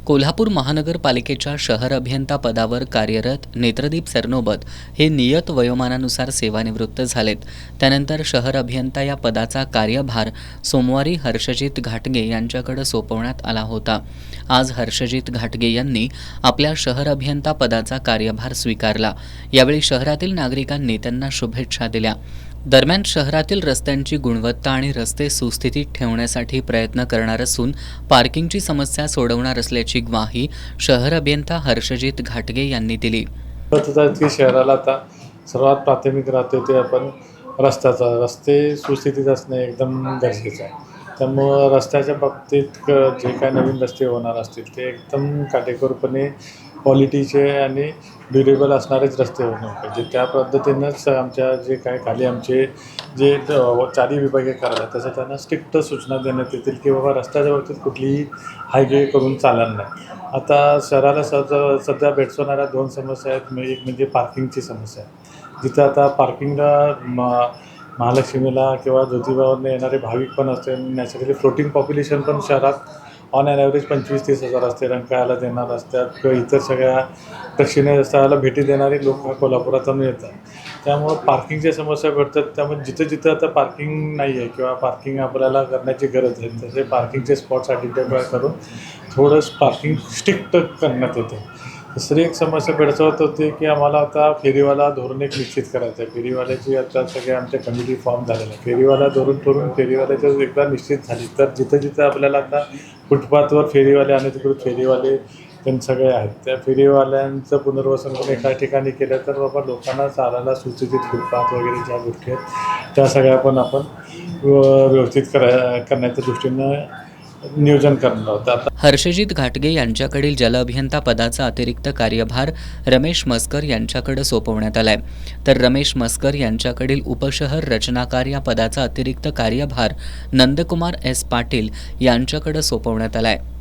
कोल्हापूर महानगरपालिकेच्या शहर अभियंता पदावर कार्यरत नेत्रदीप सरनोबत हे नियत वयोमानानुसार सेवानिवृत्त झालेत। त्यानंतर शहर अभियंता या पदाचा कार्यभार सोमवारी हर्षजित घाटगे यांच्याकडे सोपवण्यात आला होता। आज हर्षजित घाटगे यांनी आपल्या शहर अभियंता पदाचा कार्यभार स्वीकारला। यावेळी शहरातील नागरिकांनी त्यांना शुभेच्छा दिल्या। दरम्यान शहरातील रस्त्यांची गुणवत्ता आणि रस्ते सुस्थितीत ठेवण्यासाठी प्रयत्न करणार असून पार्किंगची समस्या सोडवणार असल्याची ग्वाही शहर अभियंता हर्षजित घाटगे यांनी दिली। शहराला आता सर्वात प्राथमिक राहते ते आपण रस्ते सुस्थितीत असणे एकदम गरजेचं आहे। त्यामुळे रस्त्याच्या बाबतीत जे काही नवीन रस्ते होणार असतील ते एकदम काटेकोरपणे क्वालिटीचे आणि ड्युरेबल असणारेच रस्ते होणे पाहिजे। त्या पद्धतीनंच आमच्या जे काय खाली आमचे जे चारी विभागीय कार्यालय तसं त्यांना स्ट्रिक्ट सूचना देण्यात येतील की बाबा रस्त्याच्या बाबतीत कुठलीही हायवे करून चालणार नाही। आता शहराला सध्या भेडसावणाऱ्या दोन समस्या आहेत। एक म्हणजे पार्किंगची समस्या आहे, जिथं आता पार्किंगला महालक्ष्मीला किंवा ज्योतिबावरनं येणारे भाविक पण असते। नॅचरली फ्लोटिंग पॉप्युलेशन पण शहरात ऑन ॲन ॲव्हरेज 25-30 हजार असते। रंकाळ्याला देणार असतात किंवा इतर सगळ्या प्रेक्षणीय स्थळाला भेटी देणारी लोक कोल्हापुरातून येतात। त्यामुळं पार्किंगच्या समस्या घडतात। त्यामुळे जिथं आता पार्किंग नाही आहे किंवा पार्किंग आपल्याला करण्याची गरज आहे तसे पार्किंगचे स्पॉट्स आयडेंटिफाय करून थोडं पार्किंग स्ट्रिक्ट करण्यात येते। दुसरी एक समस्या भेडसावत होती की आम्हाला आता फेरीवाला धोरण एक निश्चित करायचं आहे। फेरीवाल्याची आता सगळे आमच्या कमिटी फॉर्म झालेला आहे। फेरीवाला धोरण ठरवून फेरीवाल्याचं एकदा निश्चित झाली तर जिथं आपल्याला आता फुटपाथवर फेरीवाले अनधिकृत फेरीवाले त्यांचे सगळे आहेत, त्या फेरीवाल्यांचं पुनर्वसन करून एका ठिकाणी केलं तर बाबा लोकांना चालायला सुस्थितीत फुटपाथ वगैरे ज्या गोष्टी आहेत त्या सगळ्या पण आपण व्यवस्थित करण्याच्या दृष्टीनं नियोजन करणार होतं। हर्षजित घाटगे यांच्याकडील जल अभियंता पदाचा अतिरिक्त कार्यभार रमेश मस्कर यांच्याकडे सोपवण्यात आलाय, तर रमेश मस्कर यांच्याकडील उपशहर रचनाकार या पदाचा अतिरिक्त कार्यभार नंदकुमार एस पाटील यांच्याकडे सोपवण्यात आलाय।